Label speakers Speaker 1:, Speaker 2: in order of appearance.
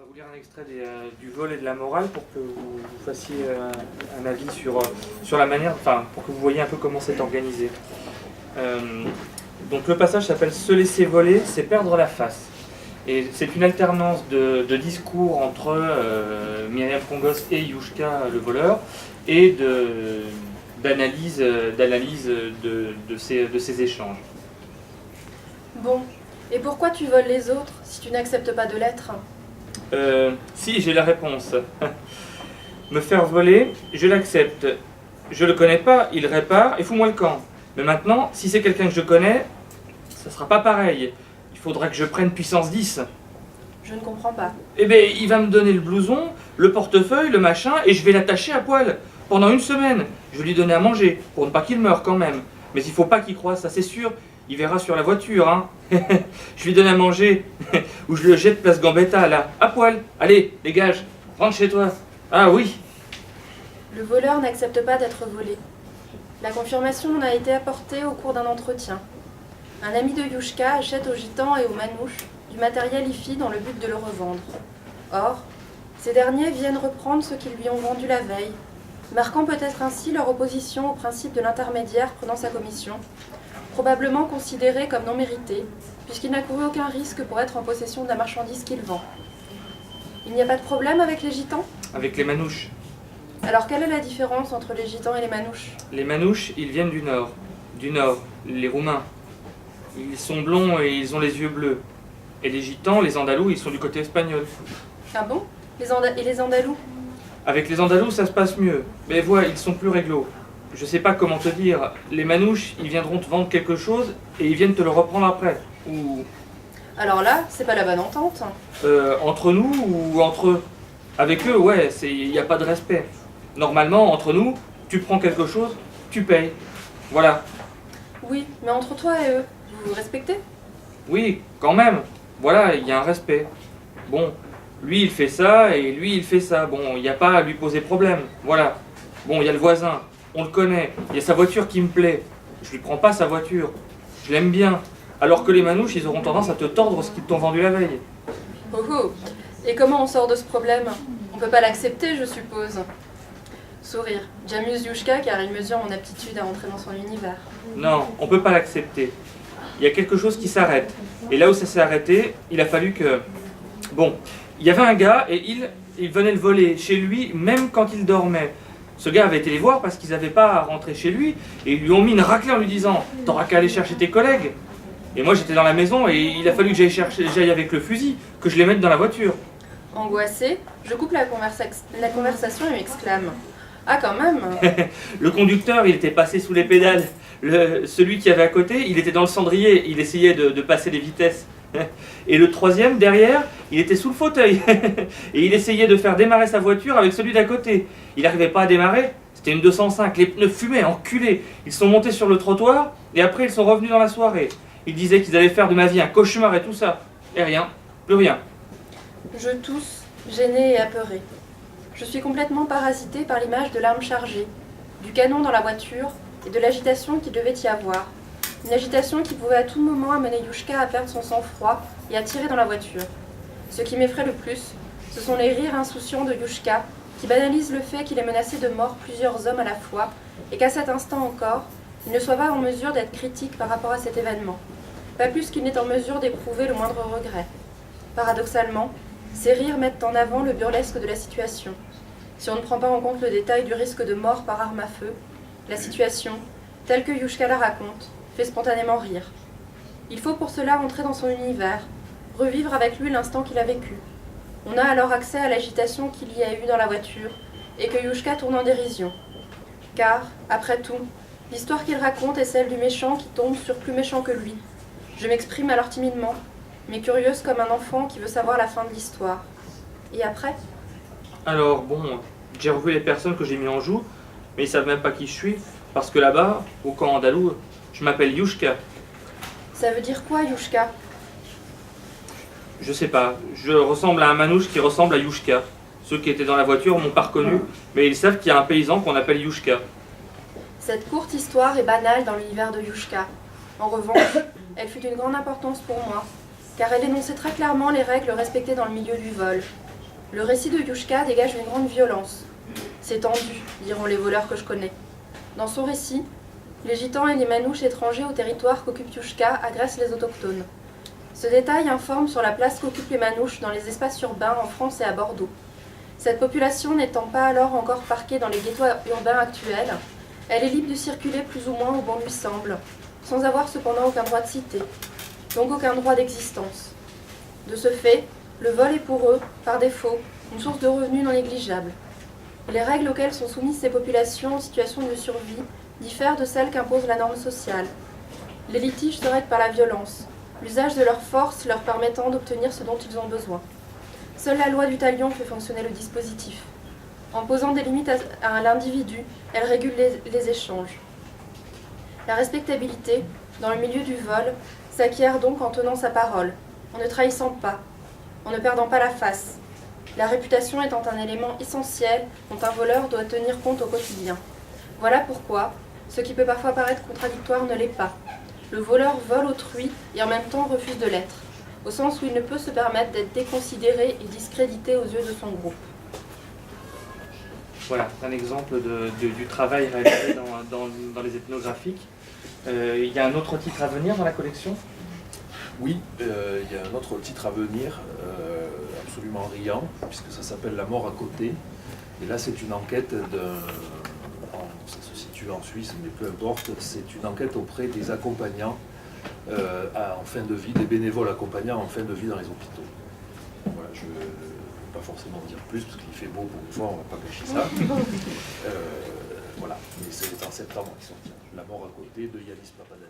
Speaker 1: vous lire un extrait du vol et de la morale pour que vous fassiez un avis sur la manière, enfin pour que vous voyez un peu comment c'est organisé. Donc le passage s'appelle « Se laisser voler, c'est perdre la face ». Et c'est une alternance de discours entre Myriam Kongos et Yushka le voleur et d'analyse de ces échanges.
Speaker 2: Bon, et pourquoi tu voles les autres si tu n'acceptes pas de l'être ?
Speaker 1: Si, j'ai la réponse. Me faire voler, je l'accepte. Je le connais pas, il répare et fout-moi le camp. Mais maintenant, si c'est quelqu'un que je connais, ça sera pas pareil. Il faudra que je prenne puissance 10.
Speaker 2: Je ne comprends pas.
Speaker 1: Eh bien, il va me donner le blouson, le portefeuille, le machin, et je vais l'attacher à poil pendant une semaine. Je vais lui donner à manger, pour ne pas qu'il meure quand même. Mais il faut pas qu'il croie, ça c'est sûr. Il verra sur la voiture, hein. Je lui donne à manger, ou je le jette place Gambetta, là, à poil. Allez, dégage, rentre chez toi. Ah oui.
Speaker 2: Le voleur n'accepte pas d'être volé. La confirmation en a été apportée au cours d'un entretien. Un ami de Yushka achète aux gitans et aux manouches du matériel IFI dans le but de le revendre. Or, ces derniers viennent reprendre ce qu'ils lui ont vendu la veille, marquant peut-être ainsi leur opposition au principe de l'intermédiaire prenant sa commission, probablement considéré comme non mérité, puisqu'il n'a couru aucun risque pour être en possession de la marchandise qu'il vend. Il n'y a pas de problème avec les gitans ?
Speaker 1: Avec les manouches.
Speaker 2: Alors quelle est la différence entre les gitans et les manouches ?
Speaker 1: Les manouches, ils viennent du nord. Du nord, les Roumains. Ils sont blonds et ils ont les yeux bleus. Et les gitans, les Andalous, ils sont du côté espagnol.
Speaker 2: Ah bon ? Et les Andalous ?
Speaker 1: Avec les Andalous, ça se passe mieux. Mais voilà, ils sont plus réglo. Je sais pas comment te dire. Les manouches, ils viendront te vendre quelque chose et ils viennent te le reprendre après. Ou...
Speaker 2: Alors là, c'est pas la bonne entente.
Speaker 1: Entre nous ou entre eux. Avec eux, ouais, il n'y a pas de respect. Normalement, entre nous, tu prends quelque chose, tu payes. Voilà.
Speaker 2: Oui, mais entre toi et eux, vous vous respectez ?
Speaker 1: Oui, quand même. Voilà, il y a un respect. Bon, lui il fait ça et lui il fait ça. Bon, il n'y a pas à lui poser problème. Voilà. Bon, il y a le voisin, on le connaît. Il y a sa voiture qui me plaît. Je lui prends pas sa voiture. Je l'aime bien. Alors que les manouches, ils auront tendance à te tordre ce qu'ils t'ont vendu la veille.
Speaker 2: Oh oh. Et comment on sort de ce problème ? On peut pas l'accepter, je suppose. Sourire. J'amuse Yushka car il mesure mon aptitude à entrer dans son univers.
Speaker 1: Non, on peut pas l'accepter. Il y a quelque chose qui s'arrête. Et là où ça s'est arrêté, il a fallu que... Bon, il y avait un gars et il venait le voler chez lui même quand il dormait. Ce gars avait été les voir parce qu'ils n'avaient pas à rentrer chez lui et ils lui ont mis une raclée en lui disant « T'auras qu'à aller chercher tes collègues ». Et moi j'étais dans la maison et il a fallu que j'aille avec le fusil, que je les mette dans la voiture.
Speaker 2: Angoissé, je coupe la conversation et m'exclame « Ah quand même !»
Speaker 1: Le conducteur, il était passé sous les pédales. Celui qui avait à côté, il était dans le cendrier, il essayait de passer les vitesses. Et le troisième, derrière, il était sous le fauteuil. Et il essayait de faire démarrer sa voiture avec celui d'à côté. Il n'arrivait pas à démarrer, c'était une 205, les pneus fumaient, enculés. Ils sont montés sur le trottoir, et après ils sont revenus dans la soirée. Ils disaient qu'ils allaient faire de ma vie un cauchemar et tout ça. Et rien, plus rien.
Speaker 2: Je tousse, gêné et apeuré. Je suis complètement parasité par l'image de l'arme chargée, du canon dans la voiture et de l'agitation qu'il devait y avoir. Une agitation qui pouvait à tout moment amener Yushka à perdre son sang-froid et à tirer dans la voiture. Ce qui m'effraie le plus, ce sont les rires insouciants de Yushka qui banalisent le fait qu'il ait menacé de mort plusieurs hommes à la fois et qu'à cet instant encore, il ne soit pas en mesure d'être critique par rapport à cet événement. Pas plus qu'il n'est en mesure d'éprouver le moindre regret. Paradoxalement, ces rires mettent en avant le burlesque de la situation. Si on ne prend pas en compte le détail du risque de mort par arme à feu, la situation, telle que Yushka la raconte, fait spontanément rire. Il faut pour cela entrer dans son univers, revivre avec lui l'instant qu'il a vécu. On a alors accès à l'agitation qu'il y a eu dans la voiture et que Yushka tourne en dérision. Car, après tout, l'histoire qu'il raconte est celle du méchant qui tombe sur plus méchant que lui. Je m'exprime alors timidement, mais curieuse comme un enfant qui veut savoir la fin de l'histoire. Et après ?
Speaker 1: Alors bon, j'ai revu les personnes que j'ai mis en joue, mais ils savent même pas qui je suis, parce que là-bas, au camp andalou, je m'appelle Yushka.
Speaker 2: Ça veut dire quoi, Yushka ?
Speaker 1: Je sais pas, je ressemble à un manouche qui ressemble à Yushka. Ceux qui étaient dans la voiture m'ont pas reconnu, mais ils savent qu'il y a un paysan qu'on appelle Yushka.
Speaker 2: Cette courte histoire est banale dans l'univers de Yushka. En revanche, elle fut d'une grande importance pour moi, car elle énonçait très clairement les règles respectées dans le milieu du vol. Le récit de Yushka dégage une grande violence. C'est tendu, diront les voleurs que je connais. Dans son récit, les gitans et les manouches étrangers au territoire qu'occupe Yushka agressent les autochtones. Ce détail informe sur la place qu'occupent les manouches dans les espaces urbains en France et à Bordeaux. Cette population n'étant pas alors encore parquée dans les ghettos urbains actuels, elle est libre de circuler plus ou moins où bon lui semble, sans avoir cependant aucun droit de cité, donc aucun droit d'existence. De ce fait, le vol est pour eux, par défaut, une source de revenus non négligeable. Les règles auxquelles sont soumises ces populations en situation de survie diffèrent de celles qu'impose la norme sociale. Les litiges se règlent par la violence, l'usage de leur force leur permettant d'obtenir ce dont ils ont besoin. Seule la loi du talion fait fonctionner le dispositif. En posant des limites à l'individu, elle régule les échanges. La respectabilité, dans le milieu du vol, s'acquiert donc en tenant sa parole, en ne trahissant pas, en ne perdant pas la face, la réputation étant un élément essentiel dont un voleur doit tenir compte au quotidien. Voilà pourquoi, ce qui peut parfois paraître contradictoire ne l'est pas. Le voleur vole autrui et en même temps refuse de l'être, au sens où il ne peut se permettre d'être déconsidéré et discrédité aux yeux de son groupe.
Speaker 1: Voilà, un exemple du travail réalisé dans les ethnographiques. Il y a un autre titre à venir dans la collection ?
Speaker 3: Oui, il y a un autre titre à venir, absolument riant, puisque ça s'appelle La mort à côté. Et là, c'est une enquête ça se situe en Suisse, mais peu importe, c'est une enquête auprès des accompagnants en fin de vie, des bénévoles accompagnants en fin de vie dans les hôpitaux. Voilà, je ne vais pas forcément dire plus, parce qu'il fait beau pour une fois, on ne va pas cacher ça. Voilà, mais c'est en septembre qui sortira. La mort à côté de Yanis Papadaniel.